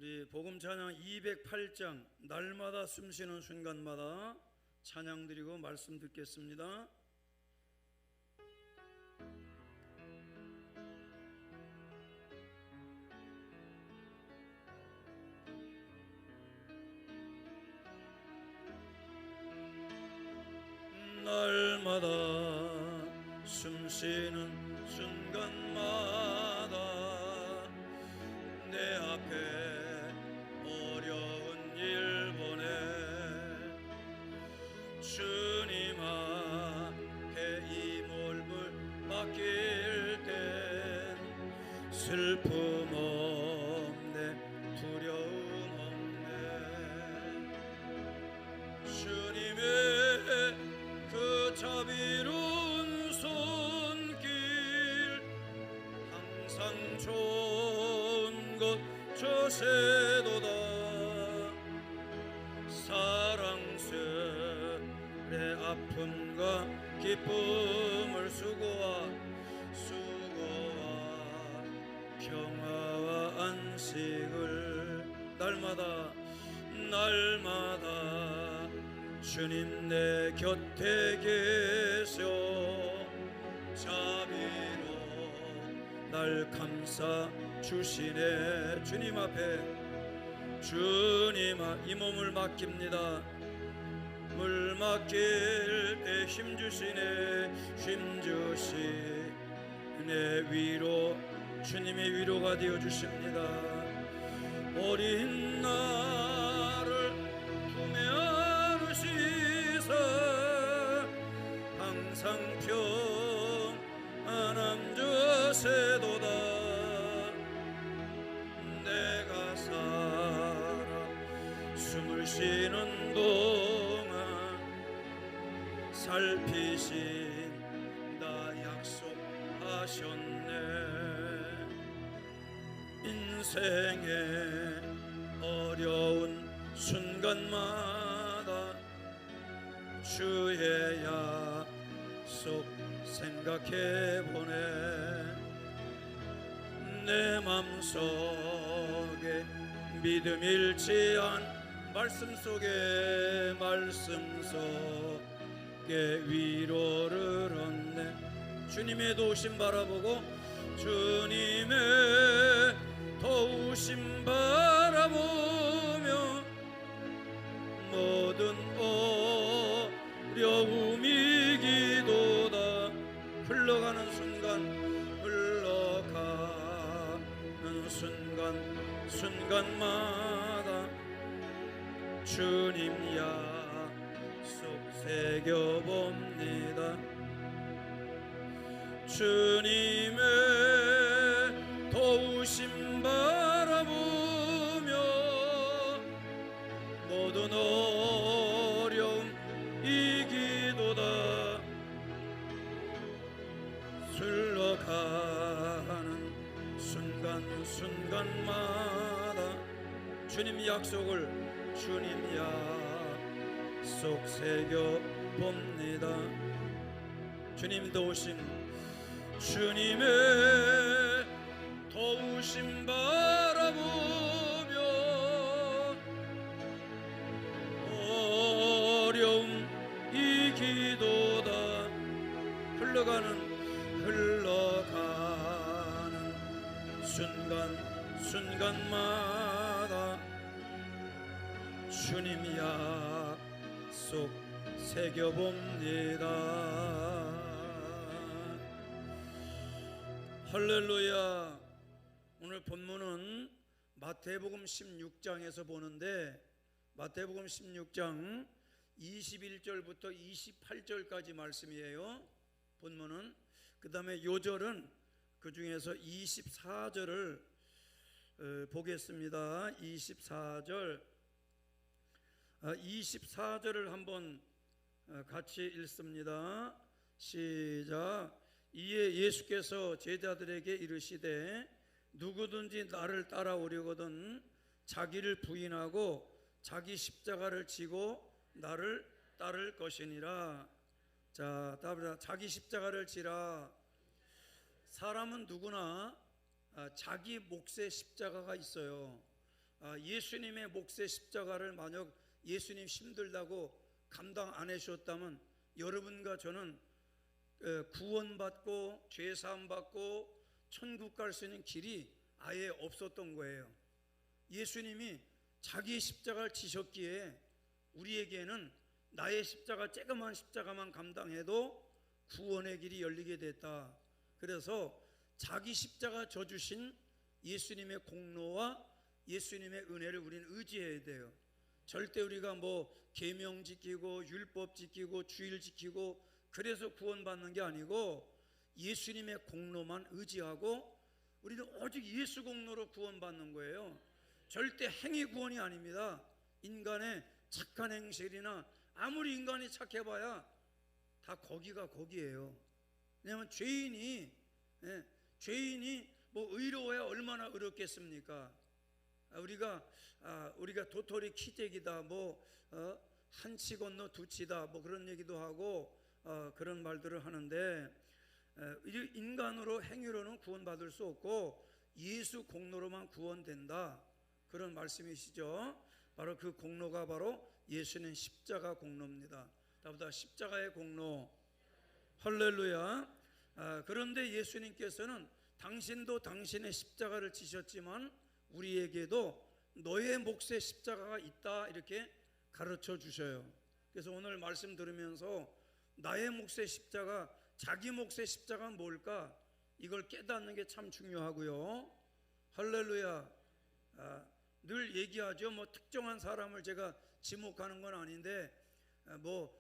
우리 복음 찬양 208장 날마다 숨쉬는 순간마다 찬양 드리고 말씀 듣겠습니다. 날마다 숨쉬는 순간마다 내 앞에 어려운 일 보내 주님 앞에 이 몸을 맡길 땐 슬픔 없네 두려움 없네 주님의 그 자비로운 손길 항상 좋은 것 저세도다 사랑스레 아픔과 기쁨을 수고와 평화와 안식을 날마다 주님 내 곁에 계셔 자비로 날 감싸 주시네 주님 앞에 이 몸을 맡깁니다. 물 맡길 때 힘주시네 힘주시네 위로 주님의 위로가 되어주십니다. 어린 나를 품에 안으시사 항상 평안함 주세도다 내가 살아 숨을 쉬는 동안 살피신다 약속하셨네 인생의 어려운 순간마다 주의 약속 생각해보네 내 맘속에 믿음 잃지 않 말씀 속에 위로를 얻네 주님의 도우심 바라보고 주님의 도우심 바라보며 모든 어려움이 기도다 흘러가는 순간마다 주님 약속 새겨봅니다 주님의 도우심 바라보며 모든 어려움 이기도다 흘러가는 순간마다 주님 약속 새겨봅니다 주님의 도우심 바라보며 어려움 이기도다 흘러가는 순간마다 주님 약속 새겨봅니다. 할렐루야. 오늘 본문은 마태복음 16장에서 보는데 마태복음 16장 21절부터 28절까지 말씀이에요. 본문은 그 다음에 요절은 그 중에서 24절을 보겠습니다. 24절을 한번 같이 읽습니다. 시작. 이에 예수께서 제자들에게 이르시되 누구든지 나를 따라오려거든 자기를 부인하고 자기 십자가를 지고 나를 따를 것이니라. 자, 답이다. 자기 십자가를 지라. 사람은 누구나 자기 몫의 십자가가 있어요. 예수님의 몫의 십자가를 만약 예수님 힘들다고 감당 안 해주셨다면 여러분과 저는 구원받고 죄사함 받고 천국 갈 수 있는 길이 아예 없었던 거예요. 예수님이 자기의 십자가를 지셨기에 우리에게는 나의 십자가, 조그만 십자가만 감당해도 구원의 길이 열리게 됐다. 그래서 자기 십자가 져주신 예수님의 공로와 예수님의 은혜를 우리는 의지해야 돼요. 절대 우리가 뭐 계명 지키고 율법 지키고 주일 지키고 그래서 구원받는 게 아니고 예수님의 공로만 의지하고 우리는 오직 예수 공로로 구원받는 거예요. 절대 행위 구원이 아닙니다. 인간의 착한 행실이나 아무리 인간이 착해봐야 다 거기가 거기예요. 왜냐하면 죄인이 뭐 의로워야 얼마나 의롭겠습니까? 우리가 도토리 키재기다, 한치 건너 두치다, 그런 얘기도 하고 그런 말들을 하는데 인간으로 행위로는 구원받을 수 없고 예수 공로로만 구원된다, 그런 말씀이시죠. 바로 그 공로가 바로 예수는 십자가 공로입니다. 다보다 십자가의 공로. 할렐루야. 그런데 예수님께서는 당신도 당신의 십자가를 지셨지만 우리에게도 너의 몫의 십자가가 있다, 이렇게 가르쳐 주셔요. 그래서 오늘 말씀 들으면서 나의 몫의 십자가, 자기 몫의 십자가는 뭘까? 이걸 깨닫는 게 참 중요하고요. 할렐루야. 늘 얘기하죠. 특정한 사람을 제가 지목하는 건 아닌데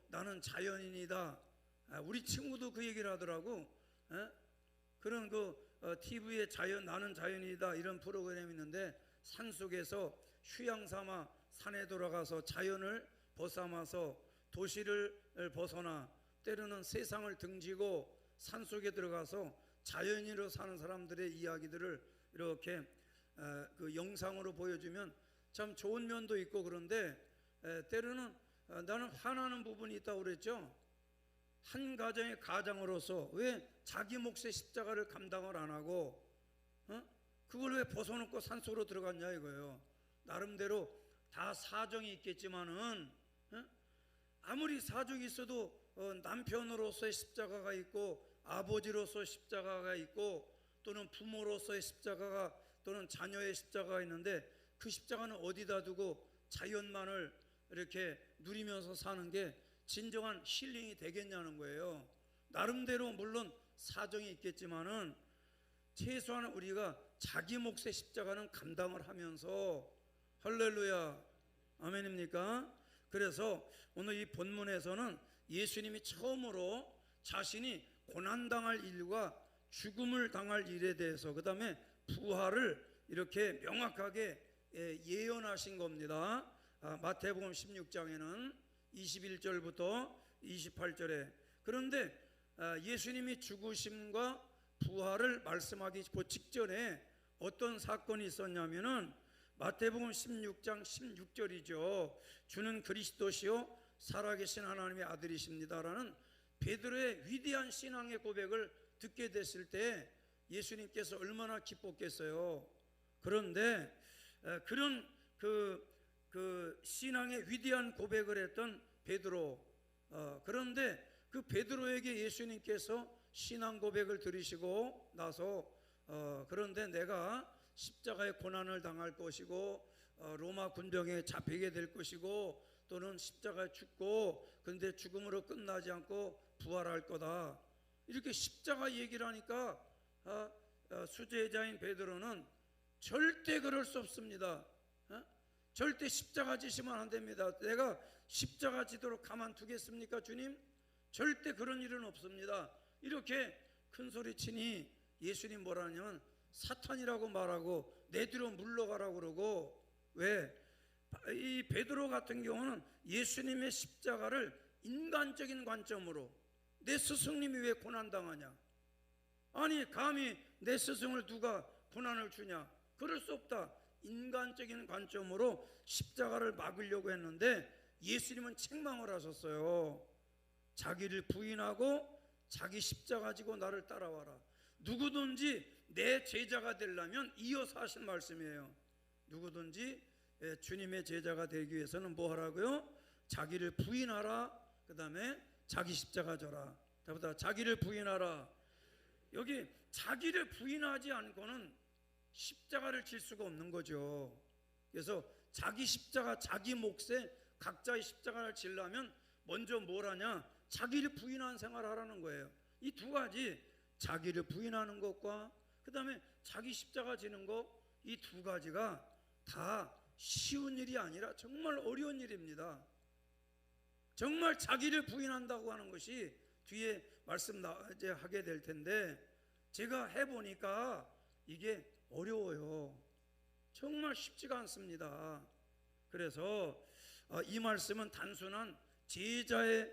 나는 자연인이다. 우리 친구도 그 얘기를 하더라고. 그런 TV에 나는 자연인이다 이런 프로그램이 있는데 산속에서 휴양 삼아 산에 돌아가서 자연을 벗삼아서 도시를 벗어나 때로는 세상을 등지고 산속에 들어가서 자연인으로 사는 사람들의 이야기들을 이렇게 그 영상으로 보여주면 참 좋은 면도 있고, 그런데 때로는 나는 화나는 부분이 있다고 그랬죠. 한 가정의 가장으로서 왜 자기 몫의 십자가를 감당을 안 하고 그걸 왜 벗어놓고 산속으로 들어갔냐 이거예요. 나름대로 다 사정이 있겠지만은 아무리 사정이 있어도 남편으로서의 십자가가 있고 아버지로서의 십자가가 있고 또는 부모로서의 십자가가 또는 자녀의 십자가가 있는데 그 십자가는 어디다 두고 자연만을 이렇게 누리면서 사는 게 진정한 힐링이 되겠냐는 거예요. 나름대로 물론 사정이 있겠지만은 최소한 우리가 자기 몫의 십자가는 감당을 하면서, 할렐루야, 아멘입니까? 그래서 오늘 이 본문에서는 예수님이 처음으로 자신이 고난당할 일과 죽음을 당할 일에 대해서, 그 다음에 부활을 이렇게 명확하게 예언하신 겁니다. 마태복음 16장에는 21절부터 28절에. 그런데 예수님이 죽으심과 부활을 말씀하기 직전에 어떤 사건이 있었냐면은 마태복음 16장 16절이죠. 주는 그리스도시요 살아계신 하나님의 아들이십니다라는 베드로의 위대한 신앙의 고백을 듣게 됐을 때 예수님께서 얼마나 기뻤겠어요. 그런데 그런 그 신앙의 위대한 고백을 했던 베드로, 그런데 그 베드로에게 예수님께서 신앙 고백을 들으시고 나서 그런데 내가 십자가의 고난을 당할 것이고 로마 군병에 잡히게 될 것이고 또는 십자가에 죽고 그런데 죽음으로 끝나지 않고 부활할 거다, 이렇게 십자가 얘기를 하니까 수제자인 베드로는 절대 그럴 수 없습니다. 절대 십자가 지시면 안 됩니다. 내가 십자가 지도록 가만두겠습니까 주님? 절대 그런 일은 없습니다. 이렇게 큰 소리 치니 예수님 뭐라 하냐면 사탄이라고 말하고 내 뒤로 물러가라고 그러고, 왜? 이 베드로 같은 경우는 예수님의 십자가를 인간적인 관점으로, 내 스승님이 왜 고난당하냐, 아니 감히 내 스승을 누가 고난을 주냐, 그럴 수 없다, 인간적인 관점으로 십자가를 막으려고 했는데 예수님은 책망을 하셨어요. 자기를 부인하고 자기 십자가 지고 나를 따라와라. 누구든지 내 제자가 되려면 이어서 하신 말씀이에요. 누구든지 주님의 제자가 되기 위해서는 뭐 하라고요? 자기를 부인하라. 그 다음에 자기 십자가 져라. 다보다 자기를 부인하라. 여기 자기를 부인하지 않고는 십자가를 질 수가 없는 거죠. 그래서 자기 십자가, 자기 몫에 각자의 십자가를 지려면 먼저 뭘 하냐? 자기를 부인하는 생활을 하라는 거예요. 이 두 가지, 자기를 부인하는 것과 그 다음에 자기 십자가 지는 것, 이 두 가지가 다 쉬운 일이 아니라 정말 어려운 일입니다. 정말 자기를 부인한다고 하는 것이 뒤에 말씀 이제 하게 될 텐데, 제가 해보니까 이게 어려워요. 정말 쉽지가 않습니다. 그래서 이 말씀은 단순한 제자의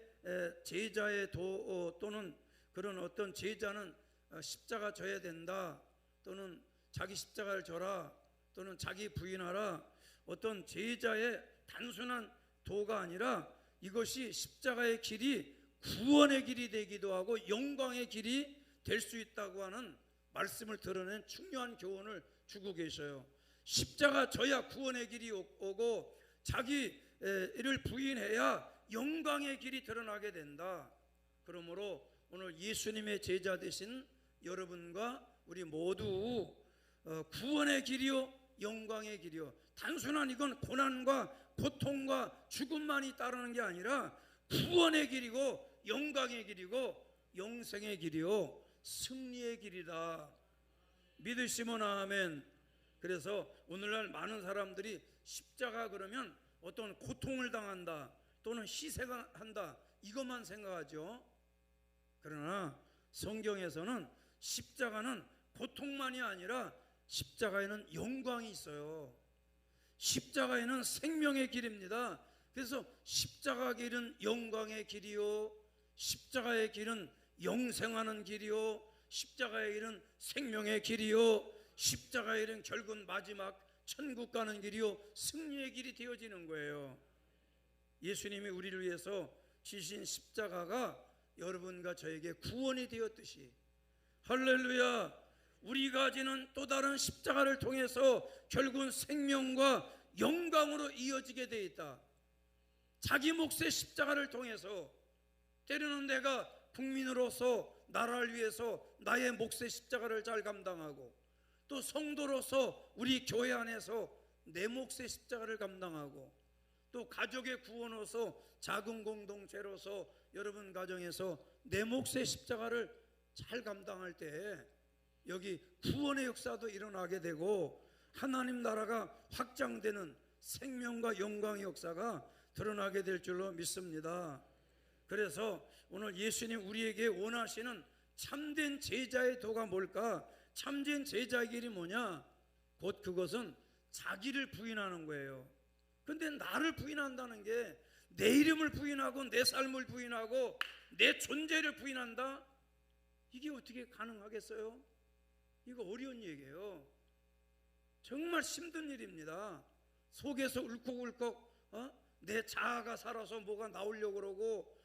또는 그런 어떤 제자는 십자가 져야 된다, 또는 자기 십자가를 져라, 또는 자기 부인하라, 어떤 제자의 단순한 도가 아니라 이것이 십자가의 길이 구원의 길이 되기도 하고 영광의 길이 될 수 있다고 하는 말씀을 드러낸 중요한 교훈을 주고 계셔요. 십자가 져야 구원의 길이 오고 자기를 부인해야 영광의 길이 드러나게 된다. 그러므로 오늘 예수님의 제자 되신 여러분과 우리 모두 구원의 길이요 영광의 길이요, 단순한 이건 고난과 고통과 죽음만이 따르는 게 아니라 구원의 길이고 영광의 길이고 영생의 길이요 승리의 길이다. 믿으시면 아멘. 그래서 오늘날 많은 사람들이 십자가 그러면 어떤 고통을 당한다 또는 희생한다 이것만 생각하죠. 그러나 성경에서는 십자가는 고통만이 아니라 십자가에는 영광이 있어요. 십자가에는 생명의 길입니다. 그래서 십자가 길은 영광의 길이요, 십자가의 길은 영생하는 길이요, 십자가의 길은 생명의 길이요, 십자가의 길은 결국 마지막 천국 가는 길이요 승리의 길이 되어지는 거예요. 예수님이 우리를 위해서 지신 십자가가 여러분과 저에게 구원이 되었듯이, 할렐루야, 우리가 지는 또 다른 십자가를 통해서 결국은 생명과 영광으로 이어지게 되어 있다. 자기 몫의 십자가를 통해서 때로는 내가 국민으로서 나라를 위해서 나의 몫의 십자가를 잘 감당하고, 또 성도로서 우리 교회 안에서 내 몫의 십자가를 감당하고, 또 가족의 구원으로서 작은 공동체로서 여러분 가정에서 내 몫의 십자가를 잘 감당할 때 여기 구원의 역사도 일어나게 되고 하나님 나라가 확장되는 생명과 영광의 역사가 드러나게 될 줄로 믿습니다. 그래서 오늘 예수님 우리에게 원하시는 참된 제자의 도가 뭘까? 참된 제자의 길이 뭐냐? 곧 그것은 자기를 부인하는 거예요. 근데 나를 부인한다는 게 내 이름을 부인하고 내 삶을 부인하고 내 존재를 부인한다? 이게 어떻게 가능하겠어요? 이거 어려운 얘기예요. 정말 힘든 일입니다. 속에서 울컥울컥 내 자아가 살아서 뭐가 나오려고 그러고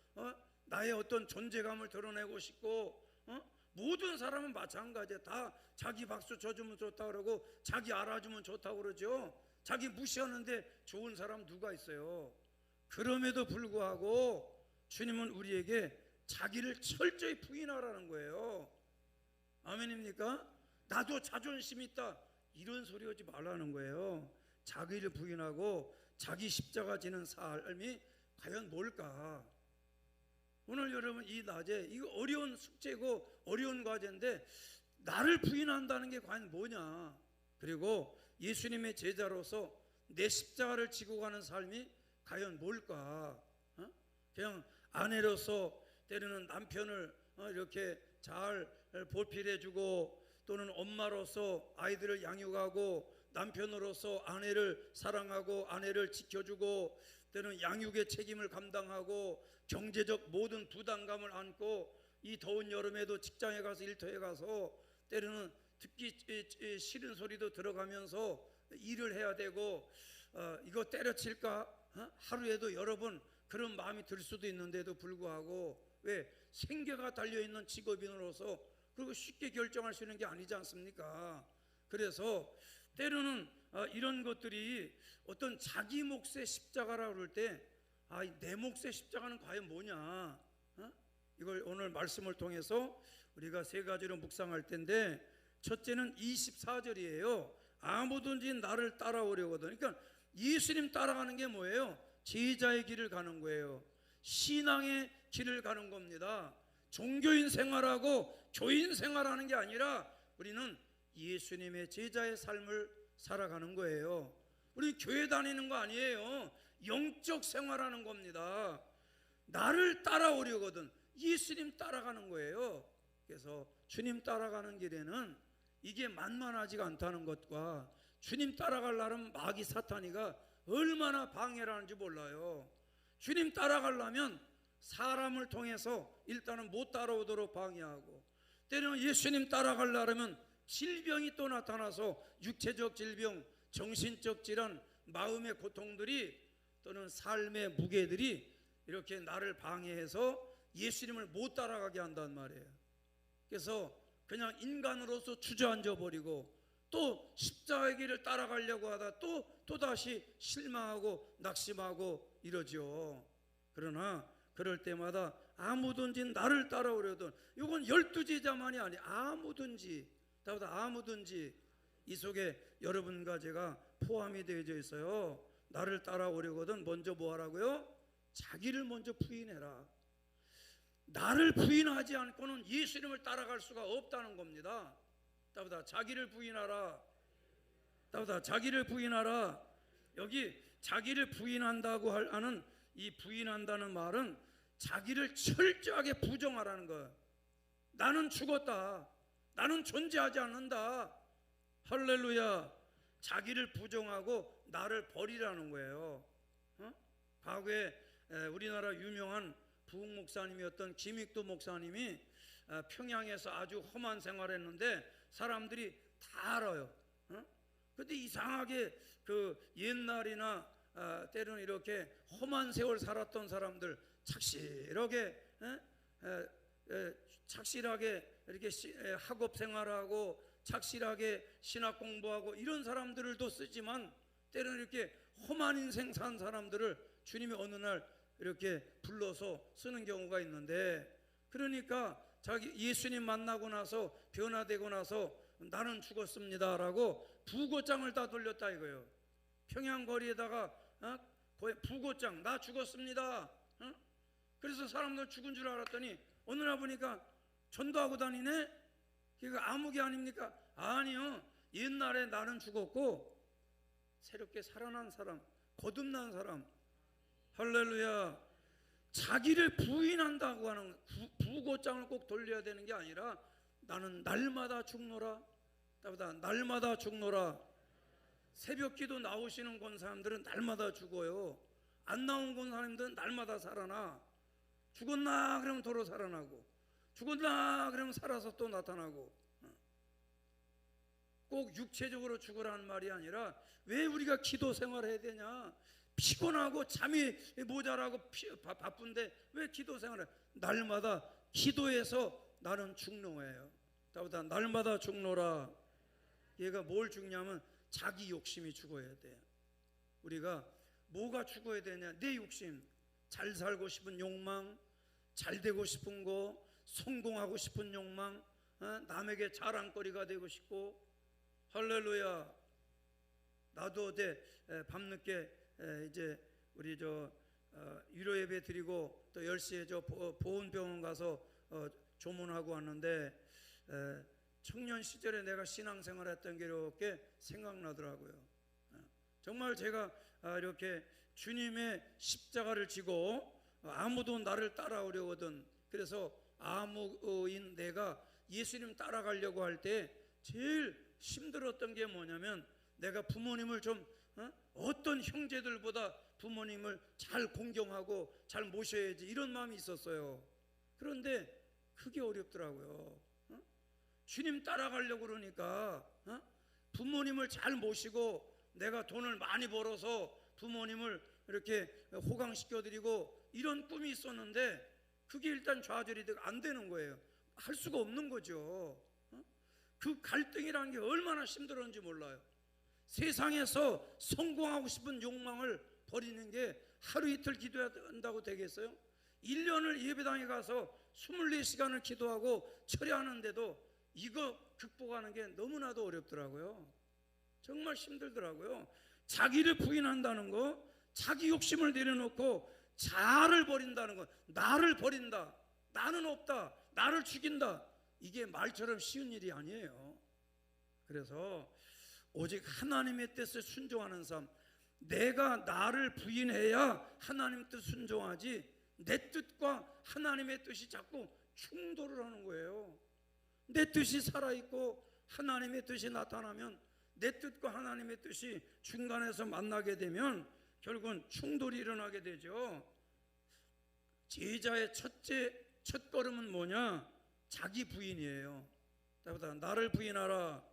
나의 어떤 존재감을 드러내고 싶고 모든 사람은 마찬가지야. 다 자기 박수 쳐주면 좋다 그러고 자기 알아주면 좋다고 그러죠. 자기 무시하는데 좋은 사람 누가 있어요? 그럼에도 불구하고 주님은 우리에게 자기를 철저히 부인하라는 거예요. 아멘입니까? 나도 자존심 있다 이런 소리 하지 말라는 거예요. 자기를 부인하고 자기 십자가 지는 삶이 과연 뭘까? 오늘 여러분 이 낮에 이거 어려운 숙제고 어려운 과제인데 나를 부인한다는 게 과연 뭐냐? 그리고 예수님의 제자로서 내 십자가를 지고 가는 삶이 과연 뭘까? 그냥 아내로서 때로는 남편을 이렇게 잘 보필해주고, 또는 엄마로서 아이들을 양육하고, 남편으로서 아내를 사랑하고 아내를 지켜주고, 때로는 양육의 책임을 감당하고 경제적 모든 부담감을 안고 이 더운 여름에도 직장에 가서 일터에 가서 때로는 듣기 싫은 소리도 들어가면서 일을 해야 되고, 이거 때려칠까? 하루에도 여러 번 그런 마음이 들 수도 있는데도 불구하고, 왜? 생계가 달려있는 직업인으로서 그리고 쉽게 결정할 수 있는 게 아니지 않습니까? 그래서 때로는 이런 것들이 어떤 자기 몫의 십자가라고 그럴 때 내 몫의 십자가는 과연 뭐냐? 이걸 오늘 말씀을 통해서 우리가 세 가지로 묵상할 텐데, 첫째는 24절이에요. 아무든지 나를 따라오려거든. 그러니까 예수님 따라가는 게 뭐예요? 제자의 길을 가는 거예요. 신앙의 길을 가는 겁니다. 종교인 생활하고 교인 생활하는 게 아니라 우리는 예수님의 제자의 삶을 살아가는 거예요. 우리 교회 다니는 거 아니에요. 영적 생활하는 겁니다. 나를 따라오려거든. 예수님 따라가는 거예요. 그래서 주님 따라가는 길에는 이게 만만하지가 않다는 것과, 주님 따라가려면 마귀 사탄이가 얼마나 방해를 하는지 몰라요. 주님 따라가려면 사람을 통해서 일단은 못 따라오도록 방해하고, 때로는 예수님 따라가려면 질병이 또 나타나서 육체적 질병, 정신적 질환, 마음의 고통들이, 또는 삶의 무게들이 이렇게 나를 방해해서 예수님을 못 따라가게 한단 말이에요. 그래서 그냥 인간으로서 주저앉아 버리고, 또 십자가의 길을 따라가려고 하다 또다시 실망하고 낙심하고 이러죠. 그러나 그럴 때마다 아무든지 나를 따라오려던, 이건 12제자만이 아니, 아무든지, 아무든지 이 속에 여러분과 제가 포함이 되어져 있어요. 나를 따라오려거든 먼저 뭐 하라고요? 자기를 먼저 부인해라. 나를 부인하지 않고는 예수님을 따라갈 수가 없다는 겁니다. 자기를 부인하라. 자기를 부인하라. 여기 자기를 부인한다고 하는 이 부인한다는 말은 자기를 철저하게 부정하라는 거예요. 나는 죽었다. 나는 존재하지 않는다. 할렐루야. 자기를 부정하고 나를 버리라는 거예요. 과거에 우리나라 유명한 부흥 목사님이었던 김익도 목사님이 평양에서 아주 험한 생활을 했는데 사람들이 다 알아요. 근데 이상하게 그 옛날이나 때로는 이렇게 험한 세월 살았던 사람들, 착실하게 이렇게 학업 생활하고 착실하게 신학 공부하고 이런 사람들도 쓰지만, 때로는 이렇게 험한 인생 산 사람들을 주님이 어느 날 이렇게 불러서 쓰는 경우가 있는데, 그러니까 자기 예수님 만나고 나서 변화되고 나서 나는 죽었습니다라고 부고장을 다 돌렸다 이거예요. 평양 거리에다가 부고장, 나 죽었습니다. 그래서 사람들 죽은 줄 알았더니 어느 날 보니까 전도하고 다니네. 그러니까 암흑이 아닙니까? 아니요, 옛날에 나는 죽었고 새롭게 살아난 사람, 거듭난 사람. 할렐루야. 자기를 부인한다고 하는 부고장을 꼭 돌려야 되는 게 아니라, 나는 날마다 죽노라. 날마다 죽노라. 새벽 기도 나오시는 권사님들은 날마다 죽어요. 안 나온 권사님들은 날마다 살아나. 죽었나 그러면 도로 살아나고, 죽었나 그러면 살아서 또 나타나고. 꼭 육체적으로 죽으라는 말이 아니라, 왜 우리가 기도 생활해야 되냐? 피곤하고 잠이 모자라고 바쁜데 왜 기도 생활을 해? 날마다 기도해서 나는 죽노예요. 날마다 죽노라. 얘가 뭘 죽냐면 자기 욕심이 죽어야 돼. 우리가 뭐가 죽어야 되냐? 내 욕심, 잘 살고 싶은 욕망, 잘 되고 싶은 거, 성공하고 싶은 욕망, 남에게 자랑거리가 되고 싶고. 할렐루야. 나도 어제 밤늦게 이제 우리 유료 예배 드리고 또 10시에 보훈병원 가서 조문하고 왔는데, 청년 시절에 내가 신앙생활 했던 게 이렇게 생각나더라고요. 정말 제가 이렇게 주님의 십자가를 지고 아무도 나를 따라오려거든, 그래서 아무인 내가 예수님 따라가려고 할 때 제일 힘들었던 게 뭐냐면, 내가 부모님을 좀 어떤 형제들보다 부모님을 잘 공경하고 잘 모셔야지, 이런 마음이 있었어요. 그런데 그게 어렵더라고요. 주님 따라가려고 그러니까 부모님을 잘 모시고 내가 돈을 많이 벌어서 부모님을 이렇게 호강시켜드리고 이런 꿈이 있었는데, 그게 일단 좌절이 안 되는 거예요. 할 수가 없는 거죠. 그 갈등이라는 게 얼마나 힘들었는지 몰라요. 세상에서 성공하고 싶은 욕망을 버리는 게 하루 이틀 기도한다고 되겠어요? 1년을 예배당에 가서 24시간을 기도하고 철야하는데도 이거 극복하는 게 너무나도 어렵더라고요. 정말 힘들더라고요. 자기를 부인한다는 거, 자기 욕심을 내려놓고 자아를 버린다는 거, 나를 버린다, 나는 없다, 나를 죽인다, 이게 말처럼 쉬운 일이 아니에요. 그래서 오직 하나님의 뜻에 순종하는 삶, 내가 나를 부인해야 하나님 뜻 순종하지, 내 뜻과 하나님의 뜻이 자꾸 충돌을 하는 거예요. 내 뜻이 살아있고 하나님의 뜻이 나타나면, 내 뜻과 하나님의 뜻이 중간에서 만나게 되면 결국은 충돌이 일어나게 되죠. 제자의 첫 걸음은 뭐냐? 자기 부인이에요. 나를 부인하라.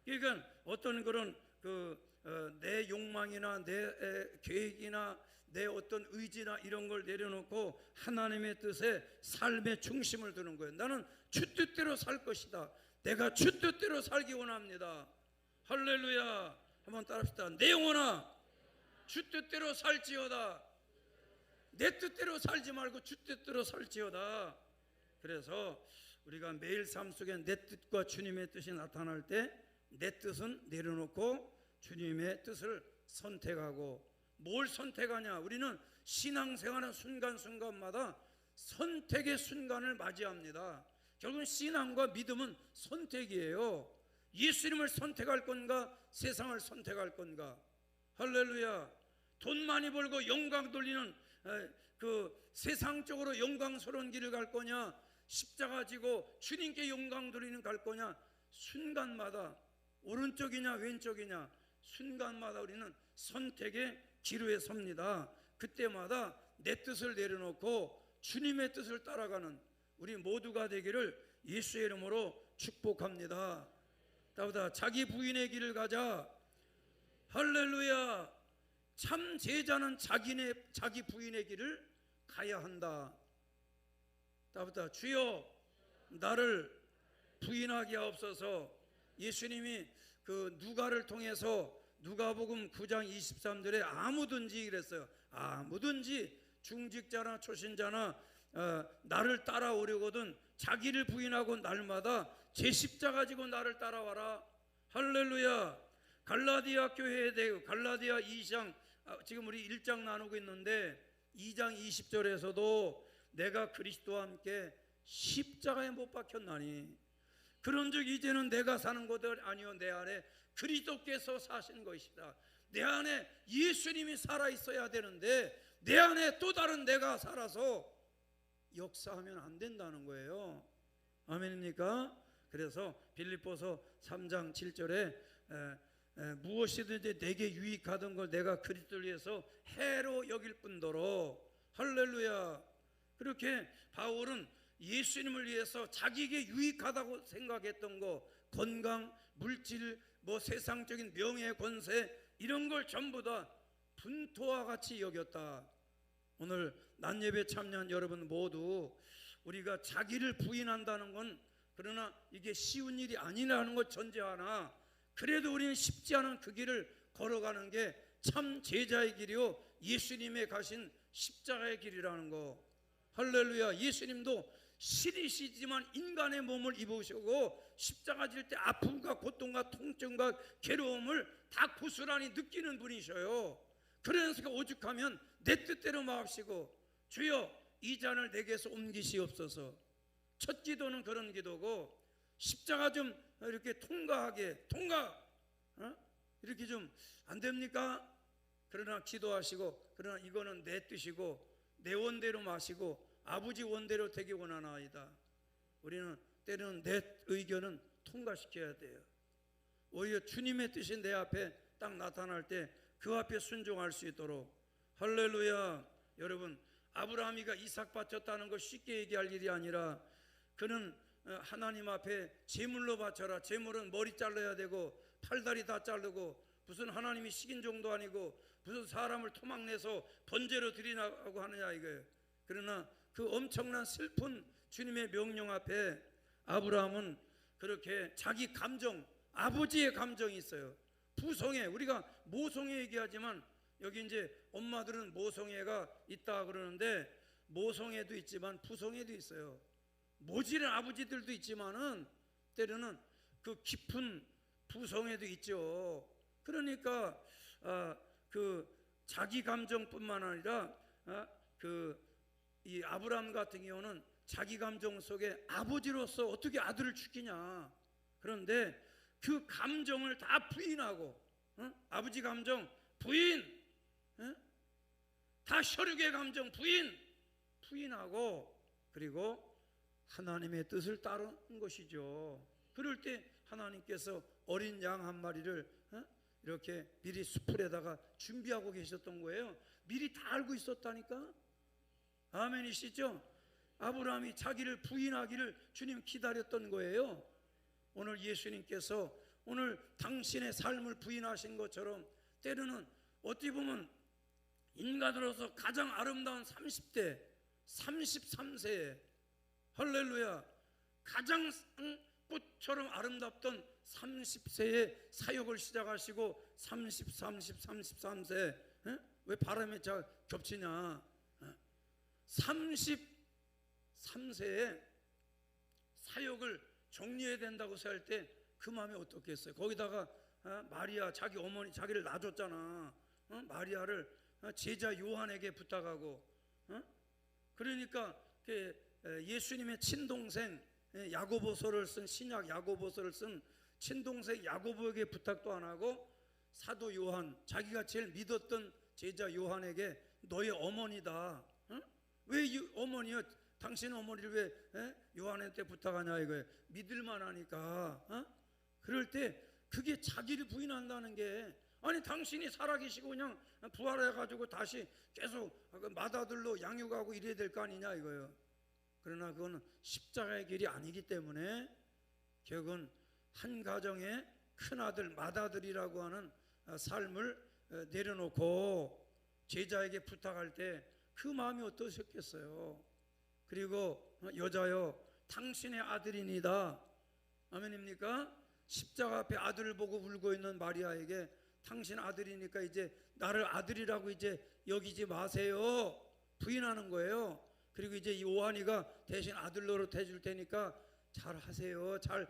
그러니까 어떤 그런 내 욕망이나 내 계획이나 내 어떤 의지나 이런 걸 내려놓고 하나님의 뜻에 삶의 중심을 두는 거예요. 나는 주 뜻대로 살 것이다. 내가 주 뜻대로 살기 원합니다. 할렐루야. 한번 따라합시다. 내 영혼아, 주 뜻대로 살지어다. 내 뜻대로 살지 말고 주 뜻대로 살지어다. 그래서 우리가 매일 삶 속에 내 뜻과 주님의 뜻이 나타날 때 내 뜻은 내려놓고 주님의 뜻을 선택하고, 뭘 선택하냐? 우리는 신앙생활하는 순간순간마다 선택의 순간을 맞이합니다. 결국은 신앙과 믿음은 선택이에요. 예수님을 선택할 건가? 세상을 선택할 건가? 할렐루야. 돈 많이 벌고 영광 돌리는 그 세상적으로 영광스러운 길을 갈 거냐? 십자가 지고 주님께 영광 돌리는 갈 거냐? 순간마다 오른쪽이냐 왼쪽이냐 순간마다 우리는 선택의 기로에 섭니다. 그때마다 내 뜻을 내려놓고 주님의 뜻을 따라가는 우리 모두가 되기를 예수의 이름으로 축복합니다. 다보다 자기 부인의 길을 가자. 할렐루야. 참 제자는 자기 부인의 길을 가야 한다. 다보다 주여 나를 부인하게 하옵소서. 예수님이 그 누가를 통해서 누가복음 9장 23절에 아무든지 그랬어요. 아무든지 중직자나 초신자나 나를 따라오려거든 자기를 부인하고 날마다 제 십자가 지고 나를 따라와라. 할렐루야. 갈라디아 교회에 대해 갈라디아 2장 지금 우리 1장 나누고 있는데 2장 20절에서도 내가 그리스도와 함께 십자가에 못 박혔나니 그런즉 이제는 내가 사는 것들 아니요 내 안에 그리스도께서 사신 것이다. 내 안에 예수님이 살아있어야 되는데 내 안에 또 다른 내가 살아서 역사하면 안 된다는 거예요. 아멘입니까? 그래서 빌립보서 3장 7절에 무엇이든지 내게 유익하던 걸 내가 그리스도를 위해서 해로 여길 뿐더러. 할렐루야. 그렇게 바울은 예수님을 위해서 자기에게 유익하다고 생각했던 거, 건강, 물질, 세상적인 명예, 권세 이런 걸 전부 다 분토와 같이 여겼다. 오늘 낮예배 참여한 여러분 모두 우리가 자기를 부인한다는 건 그러나 이게 쉬운 일이 아니라는 것 전제하나 그래도 우리는 쉽지 않은 그 길을 걸어가는 게 참 제자의 길이요 예수님의 가신 십자가의 길이라는 거. 할렐루야. 예수님도 신이시지만 인간의 몸을 입으시고 십자가 질 때 아픔과 고통과 통증과 괴로움을 다 고스란히 느끼는 분이셔요. 그래서 오죽하면 내 뜻대로 마옵시고 주여 이 잔을 내게서 옮기시옵소서. 첫 기도는 그런 기도고 십자가 좀 이렇게 통과하게 이렇게 좀 안 됩니까? 그러나 기도하시고 그러나 이거는 내 뜻이고 내 원대로 마시고 아버지 원대로 되기 원하나이다. 우리는 때로는 내 의견은 통과시켜야 돼요. 오히려 주님의 뜻이 내 앞에 딱 나타날 때 그 앞에 순종할 수 있도록. 할렐루야. 여러분 아브라함이가 이삭 바쳤다는 거 쉽게 얘기할 일이 아니라 그는 하나님 앞에 제물로 바쳐라. 제물은 머리 잘라야 되고 팔다리 다 자르고 무슨 하나님이 식인종도 아니고 무슨 사람을 토막내서 번제로 드리라고 하느냐 이거예요. 그러나 그 엄청난 슬픈 주님의 명령 앞에 아브라함은 그렇게 자기 감정, 아버지의 감정이 있어요. 부성애, 우리가 모성애 얘기하지만 여기 이제 엄마들은 모성애가 있다 그러는데 모성애도 있지만 부성애도 있어요. 모질은 아버지들도 있지만은 때로는 그 깊은 부성애도 있죠. 그러니까 그 자기 감정뿐만 아니라 이 아브라함 같은 경우는 자기 감정 속에 아버지로서 어떻게 아들을 죽이냐. 그런데 그 감정을 다 부인하고 아버지 감정 부인, 다 혈육의 감정 부인하고 그리고 하나님의 뜻을 따르는 것이죠. 그럴 때 하나님께서 어린 양 한 마리를 이렇게 미리 수풀에다가 준비하고 계셨던 거예요. 미리 다 알고 있었다니까. 아멘이시죠? 아브라함이 자기를 부인하기를 주님 기다렸던 거예요. 오늘 예수님께서 오늘 당신의 삶을 부인하신 것처럼 때로는 어떻게 보면 인간으로서 가장 아름다운 30대 33세에 할렐루야 가장 꽃처럼 아름답던 30세에 사역을 시작하시고 33세 왜 바람에 겹치냐. 33세에 사역을 정리해야 된다고 할 때 그 마음이 어떻겠어요? 거기다가 마리아 자기 어머니 자기를 낳아줬잖아. 마리아를 제자 요한에게 부탁하고 그러니까 예수님의 친동생 야고보서를 쓴 신약 야고보서를 쓴 친동생 야고보에게 부탁도 안 하고 사도 요한 자기가 제일 믿었던 제자 요한에게 너의 어머니다. 왜 어머니요? 당신 어머니를 왜 요한한테 부탁하냐 이거예요. 믿을만 하니까. 그럴 때 그게 자기를 부인한다는 게 아니 당신이 살아계시고 그냥 부활해가지고 다시 계속 맏아들로 양육하고 이래야 될 거 아니냐 이거예요. 그러나 그건 십자가의 길이 아니기 때문에 결국은 한 가정의 큰아들 맏아들이라고 하는 삶을 내려놓고 제자에게 부탁할 때 그 마음이 어떠셨겠어요. 그리고 여자여 당신의 아들이니다. 아멘입니까? 십자가 앞에 아들을 보고 울고 있는 마리아에게 당신 아들이니까 이제 나를 아들이라고 이제 여기지 마세요. 부인하는 거예요. 그리고 이제 요한이가 대신 아들 노릇 해줄 테니까 잘 하세요. 잘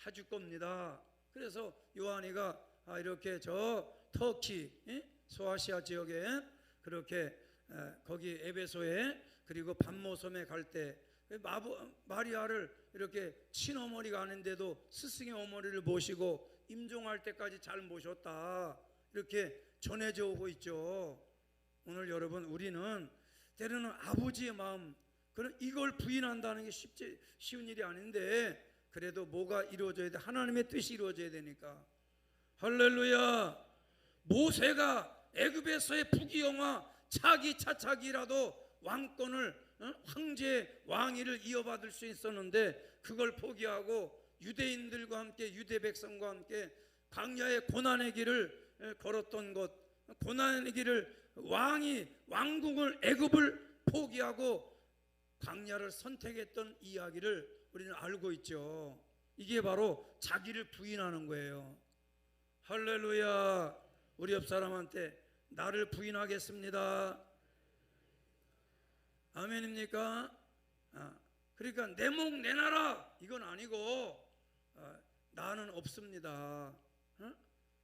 해줄 겁니다. 그래서 요한이가 이렇게 저 터키 소아시아 지역에 그렇게 거기 에베소에 그리고 반모섬에 갈 때 마리아를 이렇게 친어머니가 아닌데도 스승의 어머니를 모시고 임종할 때까지 잘 모셨다 이렇게 전해져 오고 있죠. 오늘 여러분 우리는 때로는 아버지의 마음 그런 이걸 부인한다는 게 쉬운 일이 아닌데 그래도 뭐가 이루어져야 돼? 하나님의 뜻이 이루어져야 되니까. 할렐루야. 모세가 애굽에서의 부귀영화 차기라도 왕권을 황제 왕위를 이어받을 수 있었는데 그걸 포기하고 유대인들과 함께 유대 백성과 함께 광야의 고난의 길을 걸었던 것, 고난의 길을 왕국을 애굽을 포기하고 광야를 선택했던 이야기를 우리는 알고 있죠. 이게 바로 자기를 부인하는 거예요. 할렐루야. 우리 옆 사람한테 나를 부인하겠습니다. 아멘입니까? 그러니까 내 목 내놔라 이건 아니고 나는 없습니다.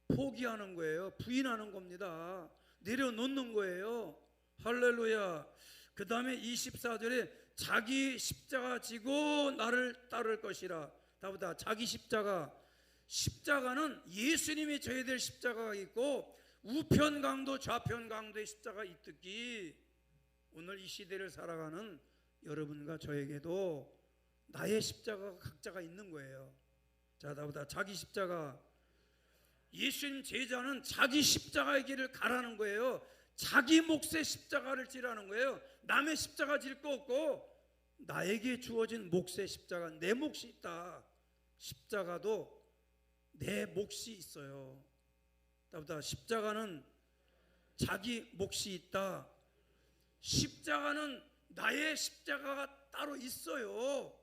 포기하는 거예요. 부인하는 겁니다. 내려놓는 거예요. 할렐루야. 그 다음에 24절에 자기 십자가 지고 나를 따를 것이라. 다보다 자기 십자가는 예수님이 져야 될 십자가가 있고 우편 강도 좌편 강도의 십자가 있듯이 오늘 이 시대를 살아가는 여러분과 저에게도 나의 십자가가 각자가 있는 거예요. 자, 나보다 자기 십자가. 예수님 제자는 자기 십자가의 길을 가라는 거예요. 자기 몫의 십자가를 지라는 거예요. 남의 십자가 질 거 없고 나에게 주어진 몫의 십자가, 내 몫이 있다. 십자가도 내 몫이 있어요. 나보다 십자가는 자기 몫이 있다. 십자가는 나의 십자가가 따로 있어요.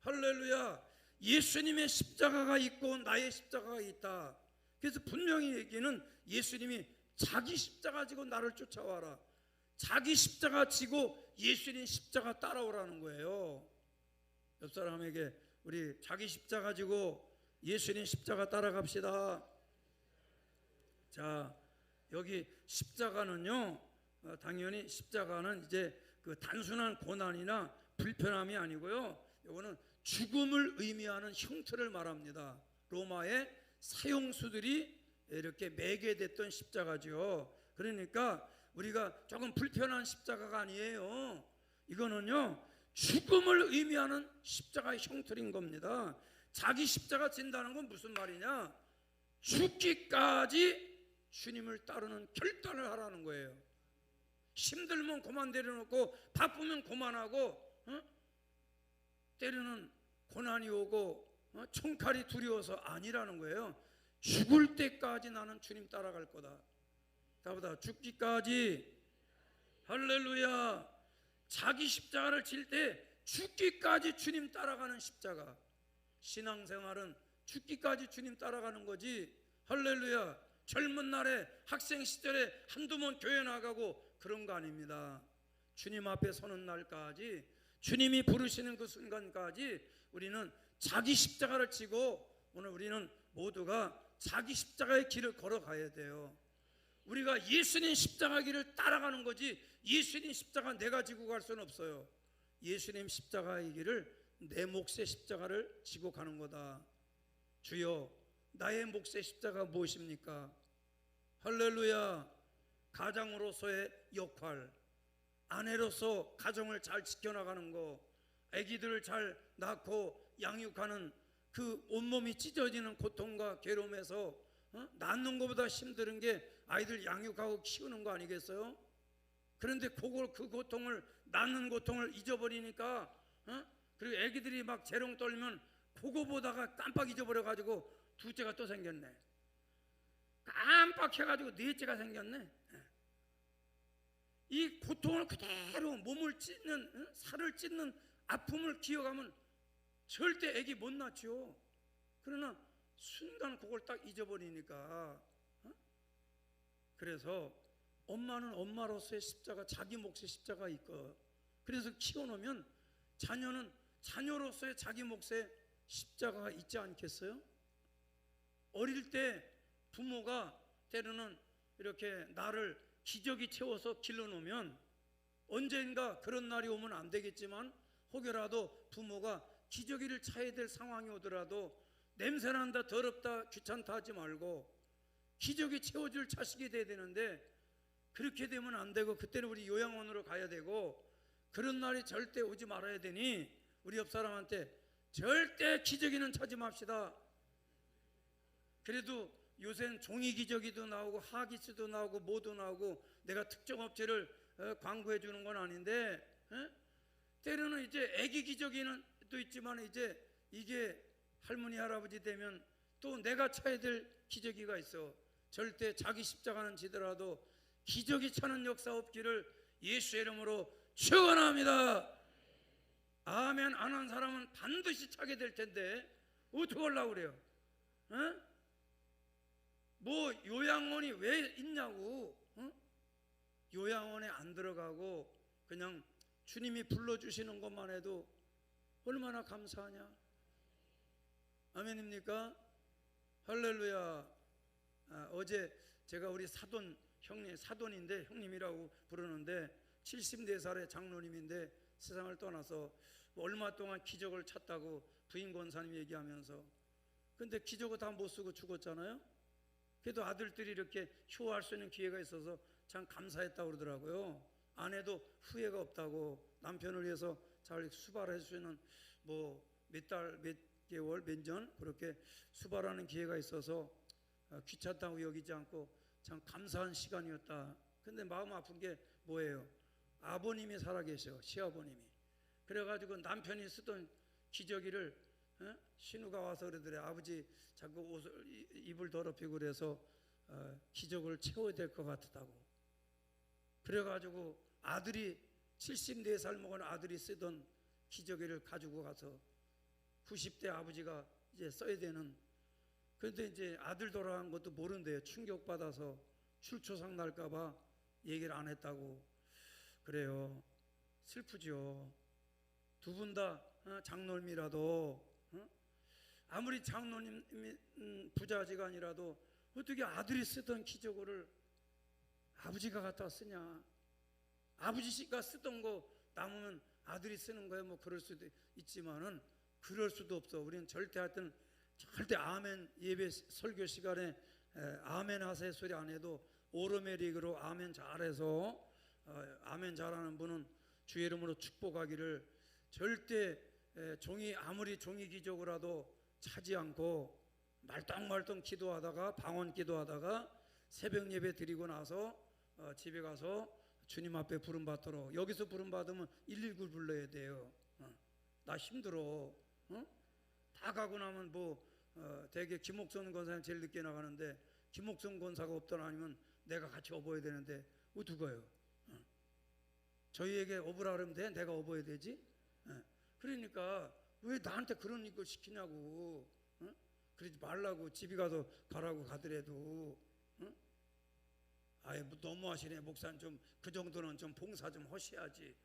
할렐루야. 예수님의 십자가가 있고 나의 십자가가 있다. 그래서 분명히 얘기는 예수님이 자기 십자가 지고 나를 쫓아와라. 자기 십자가 지고 예수님 십자가 따라오라는 거예요. 옆 사람에게 우리 자기 십자가 지고 예수님 십자가 따라갑시다. 자, 여기 십자가는요, 당연히 십자가는 이제 그 단순한 고난이나 불편함이 아니고요, 이거는 죽음을 의미하는 형태를 말합니다. 로마의 사형수들이 이렇게 매게 됐던 십자가죠. 그러니까 우리가 조금 불편한 십자가가 아니에요. 이거는요, 죽음을 의미하는 십자가의 형태인 겁니다. 자기 십자가 진다는 건 무슨 말이냐? 죽기까지 주님을 따르는 결단을 하라는 거예요. 힘들면 그만 내려놓고 바쁘면 그만하고, 때리는 고난이 오고 총칼이 두려워서 아니라는 거예요. 죽을 때까지 나는 주님 따라갈 거다. 다보다 죽기까지. 할렐루야. 자기 십자가를 질 때 죽기까지 주님 따라가는 십자가. 신앙생활은 죽기까지 주님 따라가는 거지. 할렐루야. 젊은 날에 학생 시절에 한두 번 교회 나가고 그런 거 아닙니다. 주님 앞에 서는 날까지, 주님이 부르시는 그 순간까지 우리는 자기 십자가를 지고, 오늘 우리는 모두가 자기 십자가의 길을 걸어가야 돼요. 우리가 예수님 십자가 길을 따라가는 거지, 예수님 십자가 내가 지고 갈 수는 없어요. 예수님 십자가의 길을, 내 몫의 십자가를 지고 가는 거다. 주여, 나의 몫의 십자가 무엇입니까? 할렐루야. 가장으로서의 역할, 아내로서 가정을 잘 지켜나가는 거, 아기들을 잘 낳고 양육하는 그 온몸이 찢어지는 고통과 괴로움에서 낳는 것보다 힘든 게 아이들 양육하고 키우는 거 아니겠어요? 그런데 그 고통을, 낳는 고통을 잊어버리니까, 그리고 아기들이 막 재롱 떨면 그거보다가 깜빡 잊어버려가지고 둘째가 또 생겼네. 깜빡해가지고 넷째가 생겼네. 이 고통을 그대로 몸을 찢는, 살을 찢는 아픔을 기억하면 절대 애기 못 낳죠. 그러나 순간 그걸 딱 잊어버리니까, 그래서 엄마는 엄마로서의 십자가, 자기 몫의 십자가 있고, 그래서 키워놓으면 자녀는 자녀로서의 자기 몫의 십자가가 있지 않겠어요? 어릴 때 부모가 때로는 이렇게 나를 기저귀 채워서 길러놓으면 언젠가 그런 날이 오면 안 되겠지만, 혹여라도 부모가 기저귀를 차야 될 상황이 오더라도 냄새난다, 더럽다, 귀찮다 하지 말고 기저귀 채워줄 자식이 돼야 되는데, 그렇게 되면 안 되고 그때는 우리 요양원으로 가야 되고, 그런 날이 절대 오지 말아야 되니 우리 옆 사람한테 절대 기저귀는 차지 맙시다. 그래도 요새는 종이 기저귀도 나오고 하기스도 나오고 뭐도 나오고, 내가 특정 업체를 광고해 주는 건 아닌데, 때로는 이제 애기 기저귀는 또 있지만, 이제 이게 할머니 할아버지 되면 또 내가 차야 될 기저귀가 있어. 절대 자기 십자가는 지더라도 기저귀 차는 역사 없기를 예수의 이름으로 축원합니다. 아멘. 안 한 사람은 반드시 차게 될 텐데 어떻게 하려고 그래요? 뭐 요양원이 왜 있냐고. 요양원에 안 들어가고 그냥 주님이 불러주시는 것만 해도 얼마나 감사하냐. 아멘입니까? 할렐루야. 어제 제가 우리 사돈 형님, 사돈인데 형님이라고 부르는데 74살의 장로님인데 세상을 떠나서 얼마 동안 기적을 찾다고 부인 권사님 얘기하면서, 근데 기적을 다 못 쓰고 죽었잖아요. 그래도 아들들이 이렇게 효할 수 있는 기회가 있어서 참 감사했다고 그러더라고요. 아내도 후회가 없다고, 남편을 위해서 잘 수발해 주시는, 뭐 몇 달, 몇 개월, 몇 년 그렇게 수발하는 기회가 있어서 귀찮다고 여기지 않고 참 감사한 시간이었다. 근데 마음 아픈 게 뭐예요? 아버님이 살아계셔, 시아버님이. 그래가지고 남편이 쓰던 기저귀를 신우가 와서 그러더래. 아버지 자꾸 옷을, 입을 더럽히고 그래서 기저귀를 채워야 될 것 같다고. 그래가지고 아들이 74살 먹은 아들이 쓰던 기저귀를 가지고 가서 90대 아버지가 이제 써야 되는, 그런데 이제 아들 돌아간 것도 모른대요. 충격받아서 출초상 날까봐 얘기를 안 했다고. 그래요. 슬프죠. 두 분 다 장로님이라도 아무리 장로님 부자지간이라도 어떻게 아들이 쓰던 기저귀를 아버지가 갖다 쓰냐. 아버지가 쓰던 거 남으면 아들이 쓰는 거야. 뭐 그럴 수도 있지만은 그럴 수도 없어. 우리는 절대 아멘 예배 설교 시간에 아멘 하세요 소리 안 해도 오르메릭으로 아멘 잘해서 아멘 잘하는 분은 주의 이름으로 축복하기를 절대 아무리 종이 기적이라도 차지 않고 말똥말똥 기도하다가 방언 기도하다가 새벽 예배 드리고 나서 집에 가서 주님 앞에 부름받도록. 여기서 부름받으면 119를 불러야 돼요. 나 힘들어. 다 가고 나면 대개 김옥선 권사님 제일 늦게 나가는데 김옥선 권사가 없더나 아니면 내가 같이 업어야 되는데 누가요? 저희에게 업으라 그러면 돼? 내가 업어야 되지? 그러니까 왜 나한테 그런 걸 시키냐고. 그러지 말라고. 집에 가서 가라고 가더라도 아예 너무하시네. 목사님 좀 그 정도는 좀 봉사 좀 하셔야지.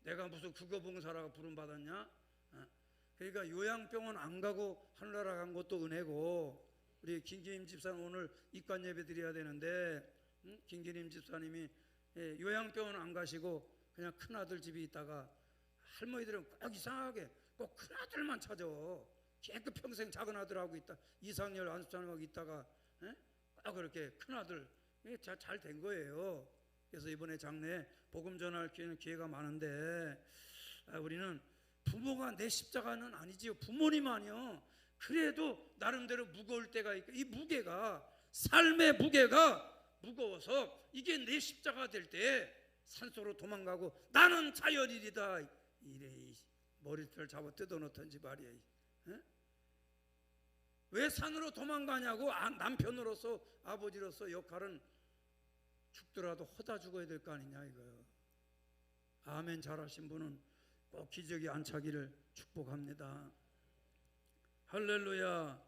내가 무슨 그거 봉사라고 부름받았냐? 그러니까 요양병원 안 가고 하늘나라 간 것도 은혜고. 우리 김기림 집사님 오늘 입관 예배 드려야 되는데 김기림 집사님이 요양병원 안 가시고 그냥 큰아들 집에 있다가 할머니들은 꼭 이상하게 꼭 큰아들만 찾아. 깨끗 평생 작은아들하고 있다 이상열 안수장하고 있다가 꼭 그렇게 큰아들 잘 된 거예요. 그래서 이번에 장래에 복음 전할 기회가 많은데 우리는 부모가 내 십자가는 아니지요. 부모님 아니요. 그래도 나름대로 무거울 때가 있고 이 무게가 삶의 무게가 무거워서 이게 내 십자가 될 때 산소로 도망가고 나는 자연인이다 이래 머리털 잡아 뜯어놓던지 말이야. 왜 산으로 도망가냐고. 남편으로서 아버지로서 역할은 죽더라도 허다 죽어야 될 거 아니냐 이거요. 아멘 잘하신 분은 꼭 기적이 안 차기를 축복합니다. 할렐루야.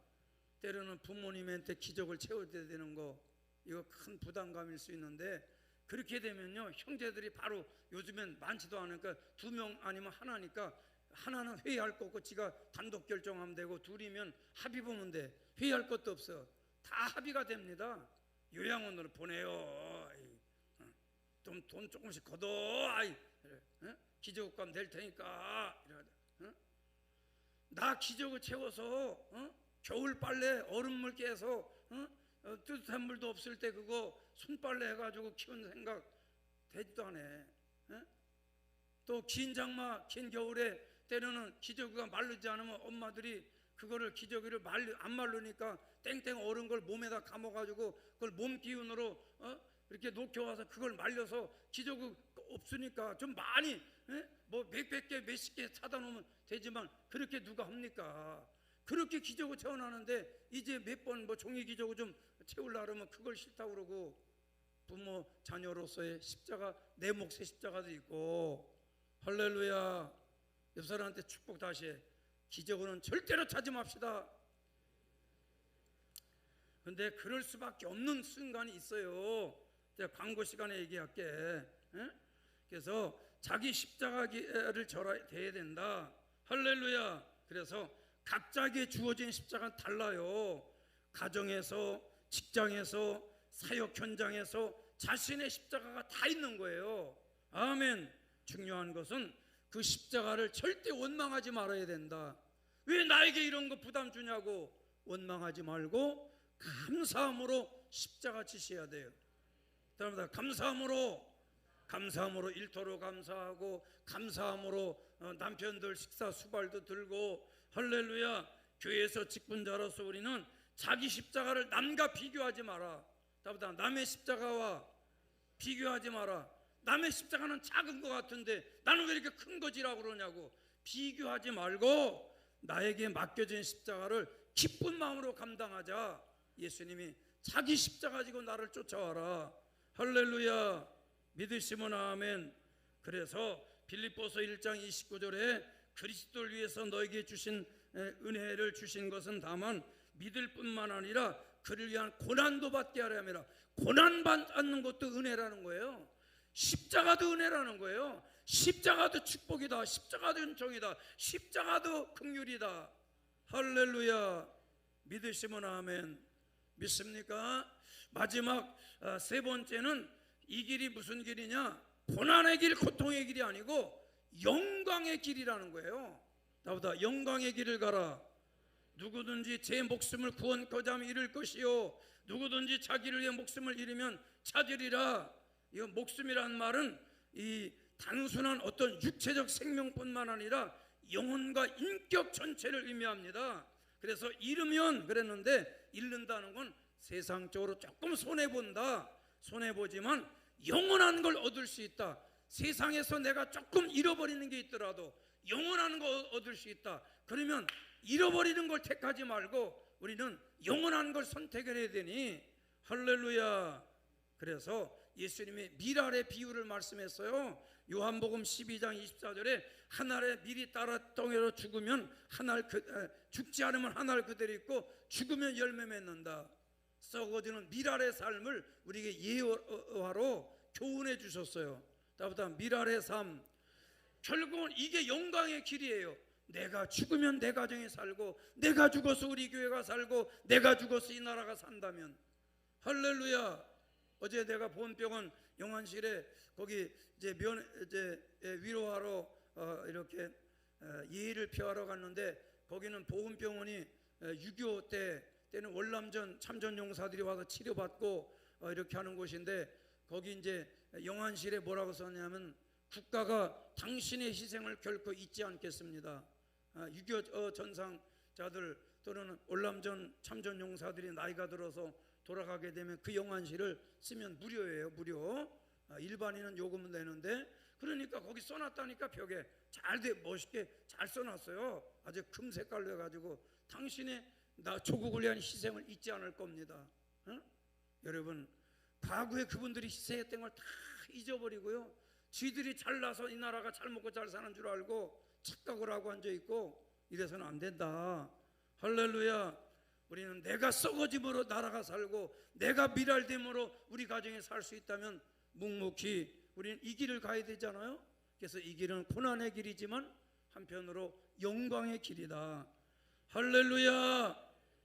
때로는 부모님한테 기적을 채울 때 되는 거 이거 큰 부담감일 수 있는데 그렇게 되면요 형제들이 바로 요즘엔 많지도 않으니까 2명 아니면 하나니까 하나는 회의할 거 없고 지가 단독 결정하면 되고 둘이면 합의 보면 돼. 회의할 것도 없어. 다 합의가 됩니다. 요양원으로 보내요. 돈 조금씩 걷어. 기저귀값 낼 테니까. 나 기저귀 채워서 겨울 빨래 얼음물 깨서 뜨뜻한 물도 없을 때 그거 손빨래 해가지고 키운 생각 되지도 않아. 또 긴 장마 긴 겨울에 때로는 기저귀가 마르지 않으면 엄마들이 그거를 기저귀를 안 마르니까 땡땡 얼은 걸 몸에다 감아가지고 그걸 몸 기운으로 이렇게 녹여와서 그걸 말려서 기저귀 없으니까 좀 많이 뭐 몇백 개 몇십 개 사다 놓으면 되지만 그렇게 누가 합니까? 그렇게 기저귀 채워놨는데 이제 몇 번 뭐 종이 기저귀 좀 채우려고 하면 그걸 싫다고 그러고. 부모 자녀로서의 십자가 내 몫의 십자가도 있고. 할렐루야. 옆 사람한테 축복 다시 해. 기저귀는 절대로 찾지 맙시다. 근데 그럴 수밖에 없는 순간이 있어요. 제가 광고 시간에 얘기할게. 그래서 자기 십자가를 져야 된다. 할렐루야. 그래서 각자에게 주어진 십자가는 달라요. 가정에서, 직장에서, 사역 현장에서 자신의 십자가가 다 있는 거예요. 아멘. 중요한 것은 그 십자가를 절대 원망하지 말아야 된다. 왜 나에게 이런 거 부담 주냐고 원망하지 말고 감사함으로 십자가 지셔야 돼요. 따라합니다. 감사함으로 일터로 감사하고 감사함으로 남편들 식사 수발도 들고. 할렐루야. 교회에서 직분자로서 우리는 자기 십자가를 남과 비교하지 마라. 따라합니다. 남의 십자가와 비교하지 마라. 남의 십자가는 작은 것 같은데 나는 왜 이렇게 큰 거지라고 그러냐고 비교하지 말고 나에게 맡겨진 십자가를 기쁜 마음으로 감당하자. 예수님이 자기 십자가 지고 나를 쫓아와라. 할렐루야. 믿으시면 아멘. 그래서 빌립보서 1장 29절에 그리스도를 위해서 너에게 주신 은혜를 주신 것은 다만 믿을 뿐만 아니라 그를 위한 고난도 받게 하려 함이라. 고난 받는 것도 은혜라는 거예요. 십자가도 은혜라는 거예요. 십자가도 축복이다. 십자가도 은총이다. 십자가도 긍휼이다. 할렐루야. 믿으시면 아멘. 믿습니까? 마지막 세 번째는 이 길이 무슨 길이냐? 고난의 길, 고통의 길이 아니고 영광의 길이라는 거예요. 나보다 영광의 길을 가라. 누구든지 제 목숨을 구원코자 하면 잃을 것이요 누구든지 자기를 위해 목숨을 잃으면 찾으리라. 이 목숨이라는 말은 이 단순한 어떤 육체적 생명뿐만 아니라 영혼과 인격 전체를 의미합니다. 그래서 잃으면 그랬는데 잃는다는 건 세상적으로 조금 손해본다. 손해보지만 영원한 걸 얻을 수 있다. 세상에서 내가 조금 잃어버리는 게 있더라도 영원한 걸 얻을 수 있다. 그러면 잃어버리는 걸 택하지 말고 우리는 영원한 걸 선택을 해야 되니 할렐루야. 그래서 예수님이 밀알의 비유를 말씀했어요. 요한복음 12장 24절에 한 알의 밀이 따라 덩이로 죽으면 죽지 않으면 한 알 그대로 있고 죽으면 열매 맺는다. 썩어지는 밀알의 삶을 우리에게 예화로 교훈해 주셨어요. 나보다 밀알의 삶, 결국은 이게 영광의 길이에요. 내가 죽으면 내 가정이 살고 내가 죽어서 우리 교회가 살고 내가 죽어서 이 나라가 산다면 할렐루야. 어제 내가 보험병원 영안실에 거기 이제 위로하러 이렇게 예의를 표하러 갔는데 거기는 보험병원이 6.25 때는 월남전 참전 용사들이 와서 치료받고 이렇게 하는 곳인데 거기 이제 영안실에 뭐라고 썼냐면 국가가 당신의 희생을 결코 잊지 않겠습니다. 6.25 전상자들 또는 월남전 참전 용사들이 나이가 들어서 돌아가게 되면 그 영안실을 쓰면 무료예요. 무료. 일반인은 요금을 내는데 그러니까 거기 써놨다니까 벽에 멋있게 잘 써놨어요. 아주 금색깔로 해가지고 당신의 조국을 위한 희생을 잊지 않을 겁니다. 여러분 과거에 그분들이 희생했던 걸 다 잊어버리고요. 쥐들이 잘나서 이 나라가 잘 먹고 잘 사는 줄 알고 착각을 하고 앉아있고 이래서는 안 된다. 할렐루야. 우리는 내가 썩어짐으로 나라가 살고 내가 밀알됨으로 우리 가정에 살 수 있다면 묵묵히 우리는 이 길을 가야 되잖아요. 그래서 이 길은 고난의 길이지만 한편으로 영광의 길이다. 할렐루야.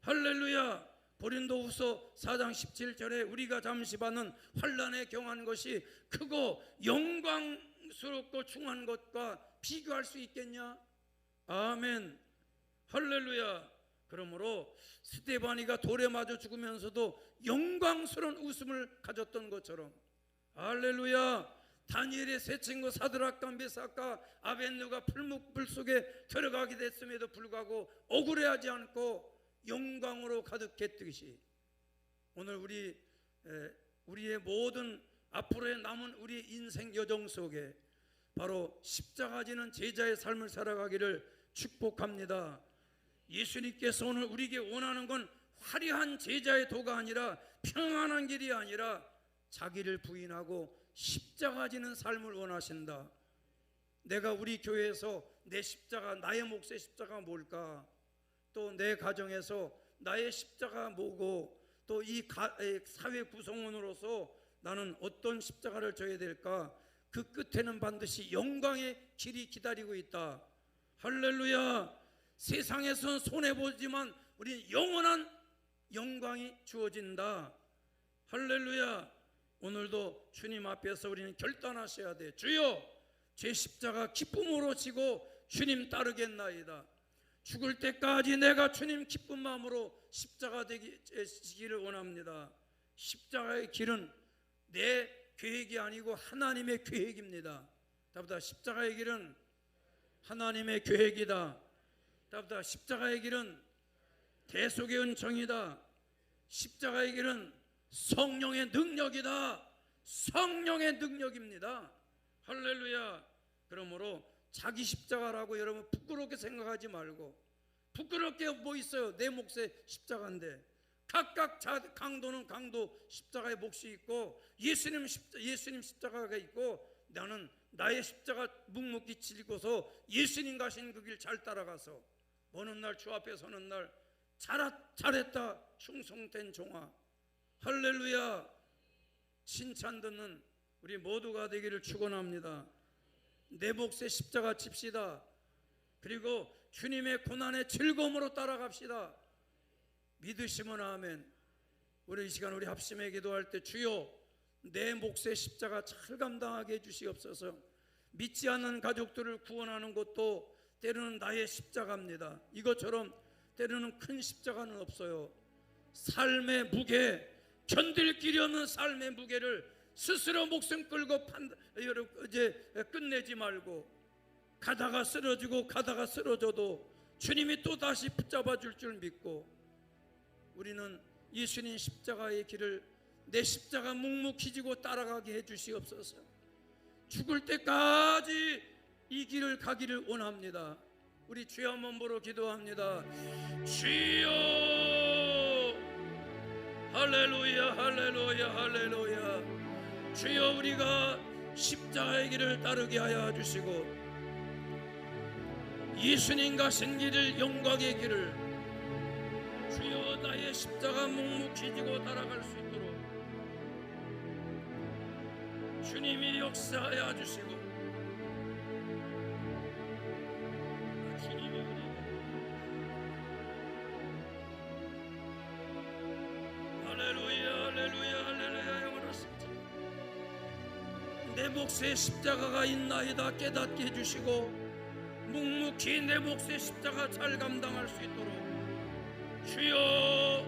할렐루야. 고린도후서 4장 17절에 우리가 잠시 받는 환난에 경한 것이 크고 영광스럽고 중한 것과 비교할 수 있겠냐? 아멘. 할렐루야. 그러므로 스데바니가 돌에 맞아 죽으면서도 영광스러운 웃음을 가졌던 것처럼 할렐루야. 다니엘의 세 친구 사드락과 메삭과 아벳느고가 풀무불 속에 들어가게 됐음에도 불구하고 억울해하지 않고 영광으로 가득했듯이 오늘 우리의 모든 앞으로의 남은 우리의 인생 여정 속에 바로 십자가 지는 제자의 삶을 살아가기를 축복합니다. 예수님께서 오늘 우리에게 원하는 건 화려한 제자의 도가 아니라 평안한 길이 아니라 자기를 부인하고 십자가 지는 삶을 원하신다. 내가 우리 교회에서 내 십자가, 나의 몫의 십자가 뭘까? 또 내 가정에서 나의 십자가 뭐고 또 이 사회 구성원으로서 나는 어떤 십자가를 져야 될까? 그 끝에는 반드시 영광의 길이 기다리고 있다. 할렐루야. 세상에서는 손해보지만 우리는 영원한 영광이 주어진다. 할렐루야. 오늘도 주님 앞에서 우리는 결단하셔야 돼. 주여, 제 십자가 기쁨으로 지고 주님 따르겠나이다. 죽을 때까지 내가 주님 기쁜 마음으로 십자가 되기를 원합니다. 십자가의 길은 내 계획이 아니고 하나님의 계획입니다. 답다. 십자가의 길은 하나님의 계획이다. 답다. 십자가의 길은 대속의 은총이다. 십자가의 길은 성령의 능력이다. 성령의 능력입니다. 할렐루야. 그러므로 자기 십자가라고 여러분 부끄럽게 생각하지 말고, 부끄럽게 뭐 있어요? 내 몫의 십자가인데. 각각 강도는 강도 십자가의 몫이 있고 예수님 십자가가 있고 나는 나의 십자가 묵묵히 지고서 예수님 가신 그 길 잘 따라가서 어느 날 주 앞에 서는 날 잘했다 충성된 종아. 할렐루야. 칭찬 듣는 우리 모두가 되기를 축원합니다. 내 몫의 십자가 집시다. 그리고 주님의 고난의 즐거움으로 따라갑시다. 믿으시면 아멘. 우리 이 시간 우리 합심해 기도할 때 주여 내 몫의 십자가 잘 감당하게 해주시옵소서. 믿지 않는 가족들을 구원하는 것도 때로는 나의 십자가입니다. 이것처럼 때로는 큰 십자가는 없어요. 삶의 무게, 견딜 길이 없는 삶의 무게를 스스로 목숨 끌고 끝내지 말고, 가다가 쓰러지고 가다가 쓰러져도 주님이 또 다시 붙잡아 줄 줄 믿고, 우리는 예수님 십자가의 길을 내 십자가 묵묵히 지고 따라가게 해주시옵소서. 죽을 때까지 이 길을 가기를 원합니다. 우리 주여 한번 보러 기도합니다. 주여, 할렐루야 할렐루야 할렐루야. 주여 우리가 십자가의 길을 따르게 하여 주시고 예수님 가신 길을, 영광의 길을 주여 나의 십자가 묵묵히 지고 따라갈 수 있도록 주님이 역사하여 주시고, 주님이 할렐루야 할렐루야 할렐루야. 영원하십자. 내 몫의 십자가가 있나이다 깨닫게 해주시고 묵묵히 내 몫의 십자가 잘 감당할 수 있도록 주여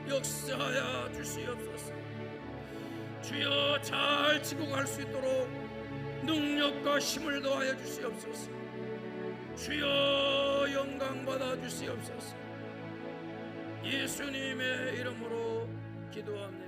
역사하여 주시옵소서. 주여 잘 지고 갈 수 있도록 능력과 힘을 더하여 주시옵소서. 주여 영광 받아 주시옵소서. 예수님의 이름으로 기도합니다.